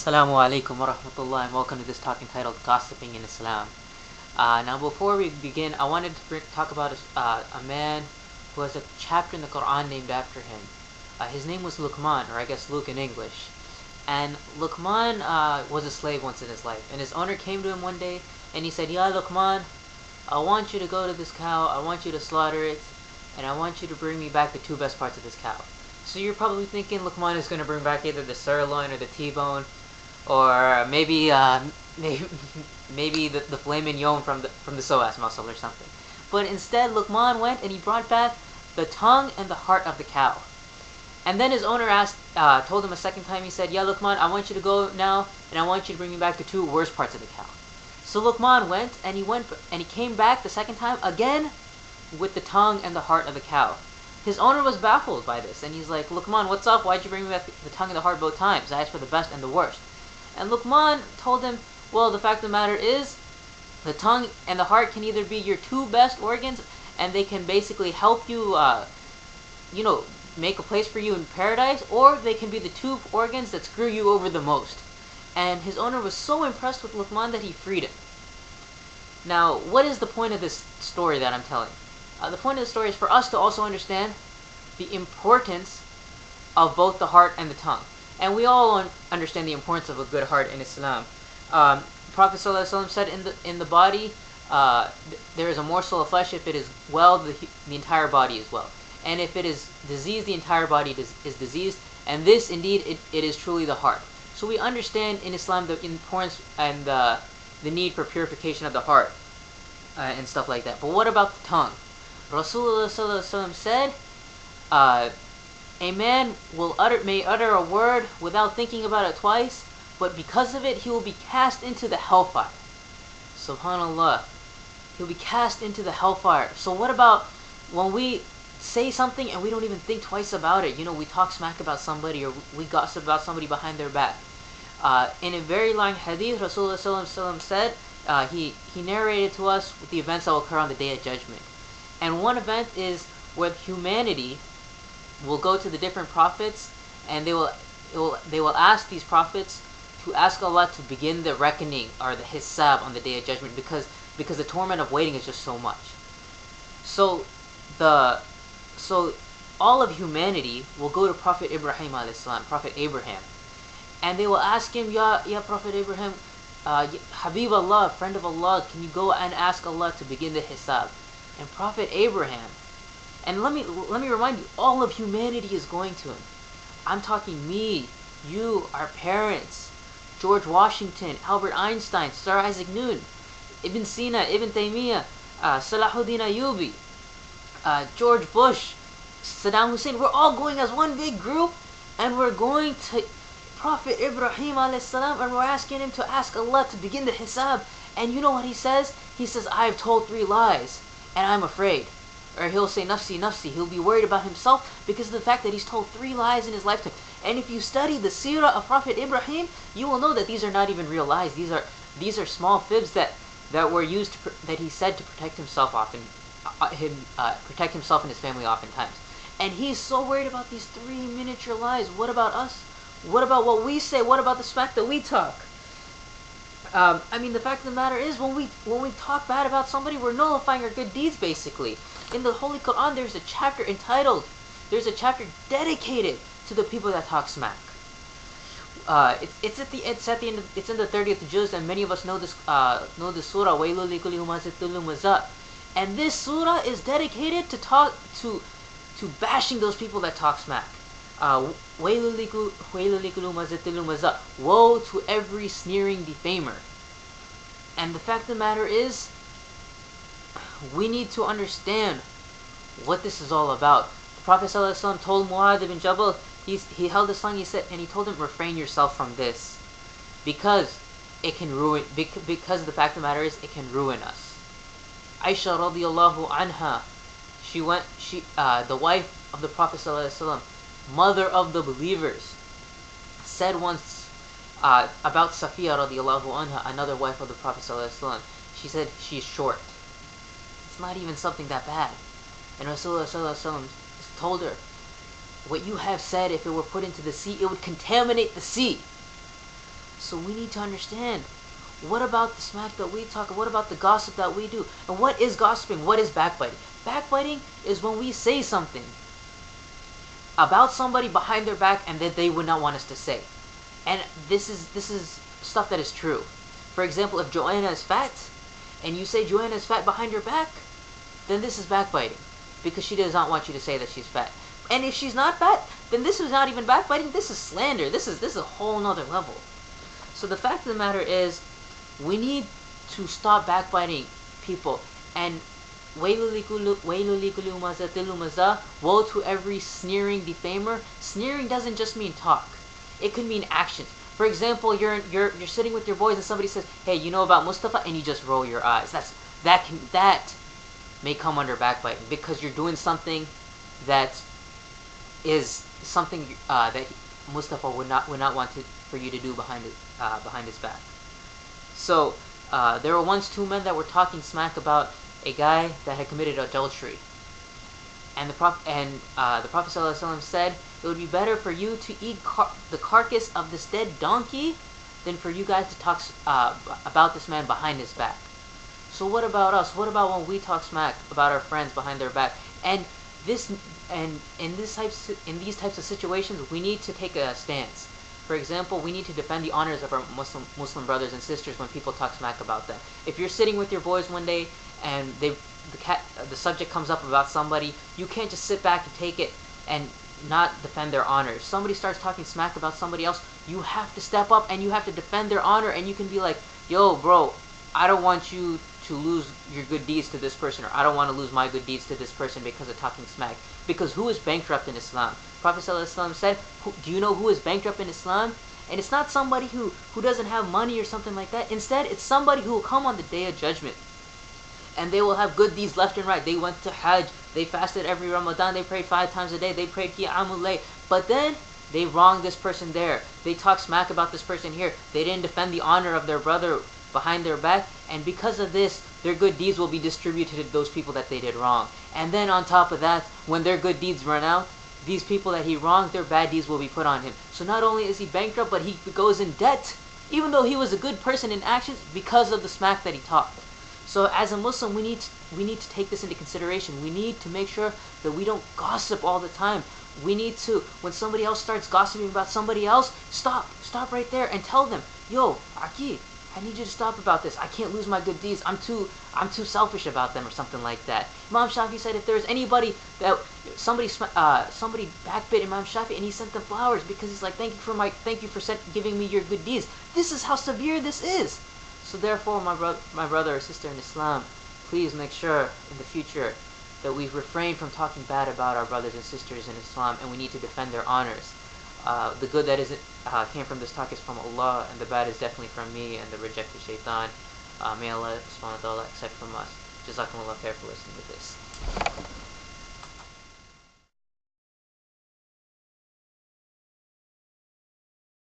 Assalamu alaikum wa rahmatullah, and welcome to this talk entitled Gossiping in Islam. Now before we begin, I wanted to talk about a man who has a chapter in the Quran named after him. His name was Luqman, or I guess Luke in English. And Luqman was a slave once in his life, and his owner came to him one day and he said, "Ya Luqman, I want you to go to this cow, I want you to slaughter it, and I want you to bring me back the two best parts of this cow." So you're probably thinking Luqman is going to bring back either the sirloin or the T-bone, or maybe the filet mignon from the psoas muscle or something. But instead, Luqman went and he brought back the tongue and the heart of the cow. And then his owner told him a second time. He said, "Ya Luqman, I want you to go now, and I want you to bring me back the two worst parts of the cow." So Luqman went and he came back the second time again with the tongue and the heart of the cow. His owner was baffled by this, and he's like, "Luqman, what's up? Why'd you bring me back the tongue and the heart both times? I asked for the best and the worst." And Luqman told him, "Well, the fact of the matter is, the tongue and the heart can either be your two best organs, and they can basically help you, make a place for you in paradise, or they can be the two organs that screw you over the most." And his owner was so impressed with Luqman that he freed him. Now, what is the point of this story that I'm telling? The point of the story is for us to also understand the importance of both the heart and the tongue. And we all understand the importance of a good heart in Islam. Prophet ﷺ said, in the body, there is a morsel of flesh. If it is well, the entire body is well. And if it is diseased, the entire body is diseased. And this, indeed, it is truly the heart. So we understand in Islam the importance and the need for purification of the heart and stuff like that. But what about the tongue? Rasulullah ﷺ said, a man may utter a word without thinking about it twice, but because of it, he will be cast into the hellfire. Subhanallah. He'll be cast into the hellfire. So what about when we say something and we don't even think twice about it? We talk smack about somebody, or we gossip about somebody behind their back. In a very long hadith, Rasulullah ﷺ said, he narrated to us the events that will occur on the Day of Judgment. And one event is where humanity will go to the different prophets, and they will ask these prophets to ask Allah to begin the reckoning, or the hisab, on the Day of Judgment, because the torment of waiting is just so much. So all of humanity will go to Prophet Ibrahim alayhi salam, Prophet Abraham, and they will ask him, Ya Prophet Abraham, Habib Allah, friend of Allah, can you go and ask Allah to begin the hisab? And Prophet Abraham, and let me remind you, all of humanity is going to him. I'm talking me, you, our parents, George Washington, Albert Einstein, Sir Isaac Newton, Ibn Sina, Ibn Taymiyyah, Salahuddin Ayyubi, George Bush, Saddam Hussein. We're all going as one big group, and we're going to Prophet Ibrahim alayhi salam, and we're asking him to ask Allah to begin the hisab. And you know what he says? He says, "I've told 3 lies, and I'm afraid." Or he'll say, "Nafsi, nafsi." He'll be worried about himself because of the fact that he's told 3 lies in his lifetime. And if you study the seerah of Prophet Ibrahim, you will know that these are not even real lies. These are small fibs that were used that he said to protect himself protect himself and his family oftentimes. And he's so worried about these 3 miniature lies. What about us? What about what we say? What about the smack that we talk? The fact of the matter is, when we talk bad about somebody, we're nullifying our good deeds, basically. In the Holy Quran, there's a chapter dedicated to the people that talk smack. It's in the 30th juz, and many of us know this surah, Wailul likulli humazatin lumazah. And this surah is dedicated to bashing those people that talk smack. Wailul likulli humazatin lumazah. Woe to every sneering defamer. And the fact of the matter is, we need to understand what this is all about. The Prophet ﷺ told Mu'adh ibn Jabal, he held his tongue, he told him, refrain yourself from this, because it can ruin. Because the fact of the matter is, it can ruin us. Aisha radiyallahu anha, the wife of the Prophet ﷺ, mother of the believers, said once about Safiya radiyallahu anha, another wife of the Prophet ﷺ. She said, "She's short." It's not even something that bad. And Rasulullah ﷺ told her, "What you have said, if it were put into the sea, it would contaminate the sea." So we need to understand, what about the smack that we talk? What about the gossip that we do? And what is gossiping? What is backbiting? Backbiting is when we say something about somebody behind their back and that they would not want us to say. And this is stuff that is true. For example, if Joanna is fat, and you say Joanna is fat behind your back, then this is backbiting, because she does not want you to say that she's fat. And if she's not fat, then this is not even backbiting. This is slander. This is a whole nother level. So the fact of the matter is, we need to stop backbiting people. And woe to every sneering defamer. Sneering doesn't just mean talk. It could mean actions. For example, you're sitting with your boys and somebody says, "Hey, you know about Mustafa?" and you just roll your eyes. That may come under backbiting, because you're doing something that is something that Mustafa would not want for you to do behind his back. So there were once two men that were talking smack about a guy that had committed adultery, and the Prophet ﷺ said, "It would be better for you to eat the carcass of this dead donkey than for you guys to talk about this man behind his back." So what about us? What about when we talk smack about our friends behind their back? And in these types of situations, we need to take a stance. For example, we need to defend the honors of our Muslim brothers and sisters when people talk smack about them. If you're sitting with your boys one day and the subject comes up about somebody, you can't just sit back and take it and not defend their honor. Somebody starts talking smack about somebody else, you have to step up and you have to defend their honor, and you can be like, "Yo, bro, I don't want you to lose your good deeds to this person, or I don't want to lose my good deeds to this person because of talking smack." Because who is bankrupt in Islam? Prophet ﷺ said, "Do you know who is bankrupt in Islam?" And it's not somebody who doesn't have money or something like that. Instead, it's somebody who will come on the Day of Judgment, and they will have good deeds left and right. They went to Hajj, they fasted every Ramadan, they prayed 5 times a day, they prayed Qiyamul Layl, but then they wronged this person there. They talked smack about this person here. They didn't defend the honor of their brother behind their back, and because of this, their good deeds will be distributed to those people that they did wrong. And then on top of that, when their good deeds run out, these people that he wronged, their bad deeds will be put on him. So not only is he bankrupt, but he goes in debt, even though he was a good person in actions, because of the smack that he talked. So as a Muslim, we need to take this into consideration. We need to make sure that we don't gossip all the time. We need to, when somebody else starts gossiping about somebody else, stop right there and tell them, "Yo, Aki, I need you to stop about this. I can't lose my good deeds. I'm too selfish about them," or something like that. Imam Shafi said if there's anybody that somebody backbit Imam Shafi and he sent them flowers because he's like, thank you for giving me your good deeds. This is how severe this is. So therefore, my brother or sister in Islam, please make sure in the future that we refrain from talking bad about our brothers and sisters in Islam, and we need to defend their honors. The good that came from this talk is from Allah, and the bad is definitely from me and the rejected shaitan. May Allah subhanahu wa ta'ala accept from us. Jazakumullah khair for listening to this.